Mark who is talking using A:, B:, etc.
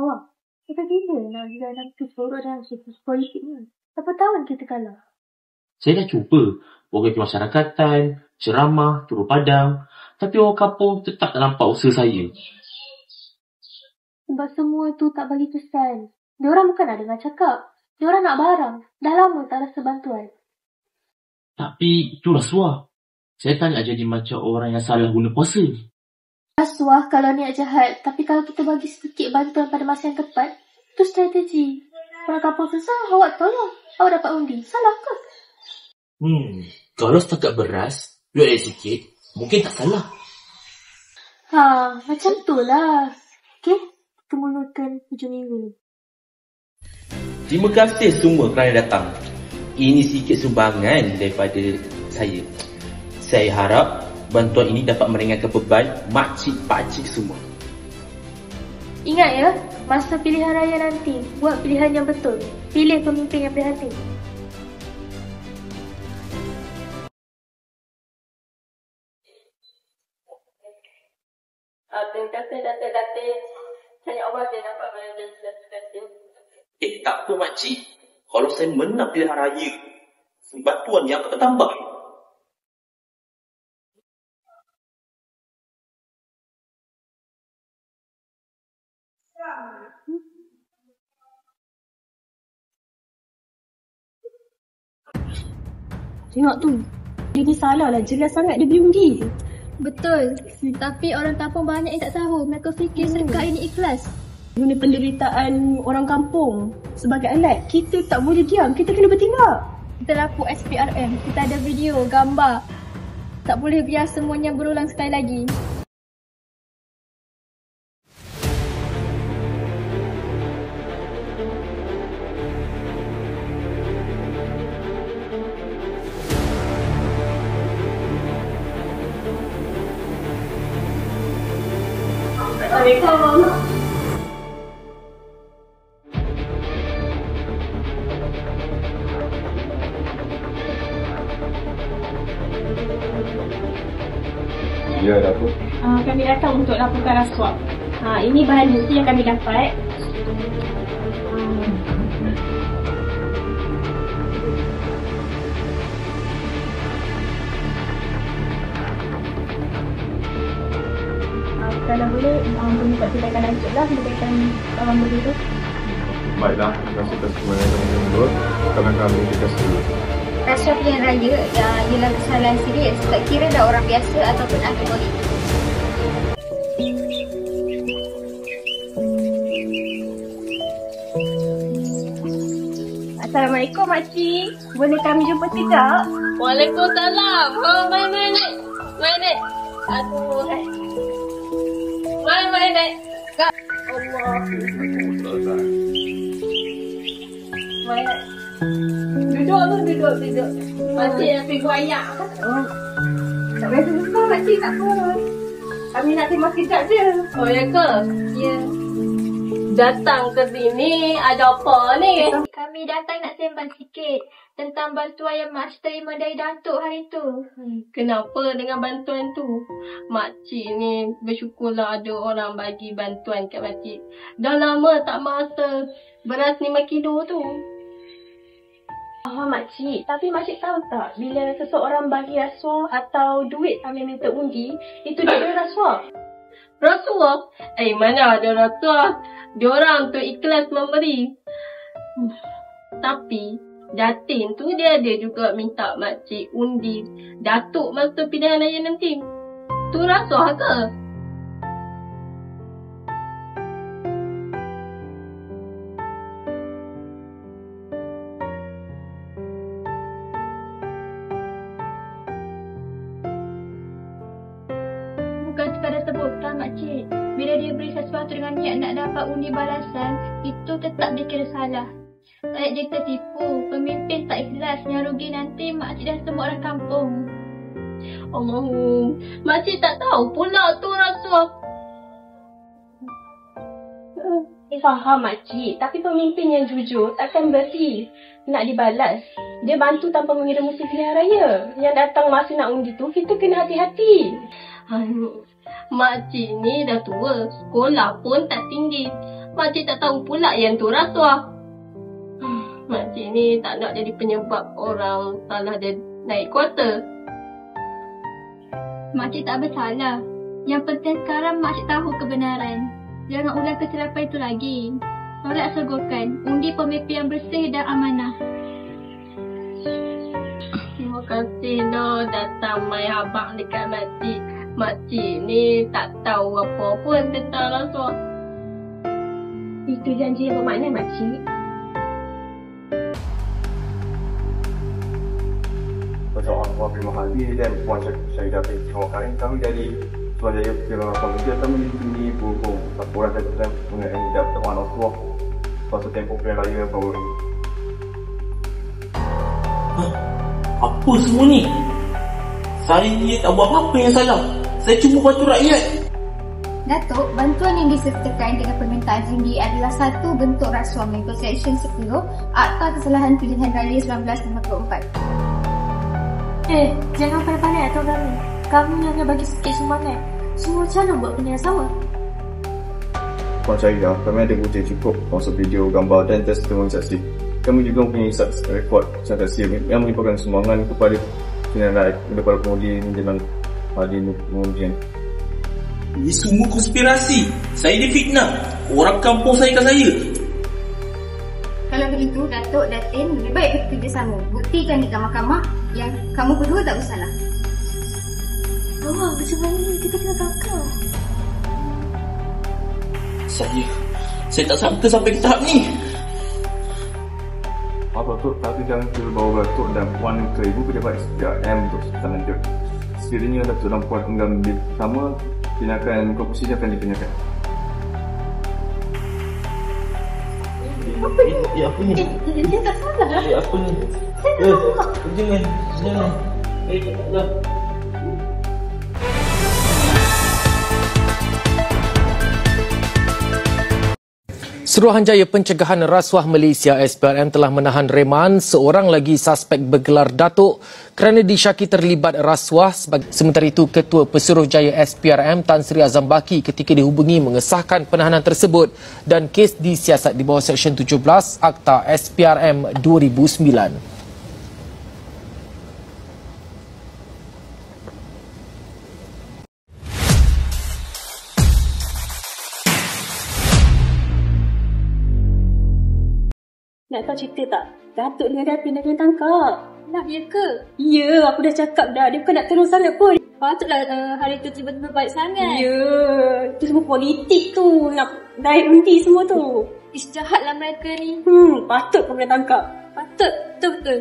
A: Awak, kita bila nak dalam keseluruhan dalam siklus politik ni? Berapa tahun kita kalah?
B: Saya dah cuba program kemasyarakatan, ceramah, turun padang, tapi orang kampung tetap tak nampak usaha saya.
A: Sebab semua tu tak bagi kesan. Diorang bukan nak dengar cakap. Diorang nak barang. Dah lama tak rasa bantuan.
B: Tapi itu rasuah. Saya tak nak jadi macam orang yang salah guna puasa.
A: Rasuah kalau niat jahat. Tapi kalau kita bagi sedikit bantuan pada masa yang tepat, itu strategi. Orang kampung susah, awak tolong. Awak dapat undi. Salah ke?
B: Kalau setakat beras, duit ada sikit, mungkin tak salah.
A: Macam tu lah. Okey, kita mulakan hujung minggu.
C: Terima kasih semua kerana datang. Ini sikit sumbangan daripada saya. Saya harap bantuan ini dapat meringankan beban makcik-pakcik semua.
A: Ingat ya, masa pilihan raya nanti, buat pilihan yang betul. Pilih pemimpin yang prihatin.
D: Datin. Saya Allah dia nampak mana dia sudah.
C: Tak apa makcik. Kalau saya menang pilihan raya, bantuan yang akan bertambah.
E: Tengok tu. Dia ni salah lah. Jelas sangat dia beli undi.
F: Betul. Tapi orang kampung banyak yang tak tahu. Mereka fikir sedekah ini ikhlas.
E: Guna penderitaan orang kampung sebagai alat. Kita tak boleh diam. Kita kena bertindak.
F: Kita lapor SPRM. Kita ada video, gambar. Tak boleh biar semuanya berulang sekali lagi.
D: Assalamualaikum.
G: Ya, ada apa?
E: Kami datang untuk laporkan rasuah. Ini bahan bukti yang kami dapat. Kalau boleh, kami buat tindakan lanjut lah menurutkan orang begitu.
G: Baiklah, terima kasih atas kebenaran yang menurut. Kerana kami dikasih.
F: Rasuah pilihan raya ialah kesalahan serius. Tak kira dah orang biasa ataupun ahli politik.
E: Assalamualaikum makcik. Boleh kami jumpa sekejap?
D: Waalaikumsalam. Main nek. Aduh. Main nek. Kak. Allah. Main nek. Duduk. Makcik yang pergi ayak.
E: Tak biasa susah makcik, tak apa. Kami nak terima sekejap je.
D: Oh ya ke?
F: Ya.
D: Datang ke sini ada apa ni?
F: Kami datang nak sembang sikit tentang bantuan yang Mak terima dari Datuk hari tu.
D: Kenapa dengan bantuan tu? Makcik ni bersyukurlah ada orang bagi bantuan kat makcik. Dah lama tak masa beras 5 kilo tu.
E: Makcik, tapi makcik tahu tak bila seseorang bagi rasuah atau duit sambil minta undi, itu dia ada rasuah.
D: Rasuah? Mana ada rasuah? Diorang tu ikhlas memberi. Tapi Datin tu dia ada juga minta makcik undi Datuk masa pilihan raya nanti. Tu rasuah ke?
F: Bukan sekadar sebutkan makcik. Bila dia beri sesuatu dengan niat nak dapat undi balasan, itu tetap dikira salah. Rakyat dia tertipu, pemimpin tak ikhlas, yang rugi nanti makcik dan semua orang kampung.
D: Allahum, makcik tak tahu pula tu rasuah.
E: Faham makcik, tapi pemimpin yang jujur takkan beri nak dibalas. Dia bantu tanpa mengira musim pilihan raya. Yang datang masa nak undi tu, kita kena hati-hati.
D: Makcik ni dah tua, sekolah pun tak tinggi. Makcik tak tahu pula yang tu rasuah. Makcik ni tak nak jadi penyebab orang salah dia naik kuota.
F: Makcik tak bersalah. Yang penting sekarang makcik tahu kebenaran. Jangan ulang kesilapan itu lagi. Solat sogorkan, undi pemimpin yang bersih dan amanah.
D: Terima kasih dah datang mai abang dekat makcik. Makcik ni tak tahu apa pun tentang rasuah.
E: Itu janji yang bermakna, makcik.
G: Persoalan Puan Prima Hadi dan Puan Syahidah Terima Karim, kami dari Suruhanjaya Pemerintah kami ini berhubung laporan dan mengenai dakwaan rasuah pasal tempoh pilihan raya baru ini.
C: Apa semua ni? Saya tak buat apa-apa yang salah. Saya cuma bantu rakyat.
H: Datuk, bantuan yang disertakan dengan permintaan tinggi adalah satu bentuk rasuah mengikut Seksyen 10 Akta Kesalahan Pilihan Raya 1954.
A: Jangan pandai-pandai atau kami. Kami hanya bagi sikit sumbangan. Semua cara buat benda yang sama.
G: Puan Syahidah, kami ada bukti cukup termasuk video, gambar dan testimoni saksi. Kami juga mempunyai rekod saksi yang menyebabkan sumbangan kepada pilihan rakyat kepada pengundi menjelang hari pengundian.
C: Ini semua konspirasi. Saya difitnah. Orang kampung saya kat saya.
H: Kalau begitu, Datuk dan Tin lebih baik bekerjasama. Buktikan dekat mahkamah yang kamu berdua tak bersalah.
A: Macam mana ni kita kena tangkap?
C: Saya tak sangka sampai ke tahap ni.
G: Apa tu? Tapi jangan kira bawa Datuk dan Puan ke ibu pejabat SPRM untuk tangan dia. Sekiranya Datuk dan Puan enggan bersama, tindakan korupsi akan dikenakan.
C: Apa ni?
A: Dia tak salah.
C: Apa ni? Jangan. Taklah.
I: Suruhanjaya Pencegahan Rasuah Malaysia SPRM telah menahan reman seorang lagi suspek bergelar Datuk kerana disyaki terlibat rasuah. Sementara itu, Ketua Pesuruhjaya SPRM Tan Sri Azam Baki ketika dihubungi mengesahkan penahanan tersebut dan kes disiasat di bawah Seksyen 17 Akta SPRM 2009.
E: Nak tahu cerita tak? Datuk dengan Datin dah kena tangkap.
F: Nak ya ke?
E: Ya, aku dah cakap dah. Dia bukan nak terus sangat pun.
F: Patutlah hari tu tiba-tiba baik sangat.
E: Ya, itu semua politik tu. Nak naik undi semua tu.
F: Jahatlah mereka ni.
E: Patut kau kena tangkap.
F: Patut, betul-betul.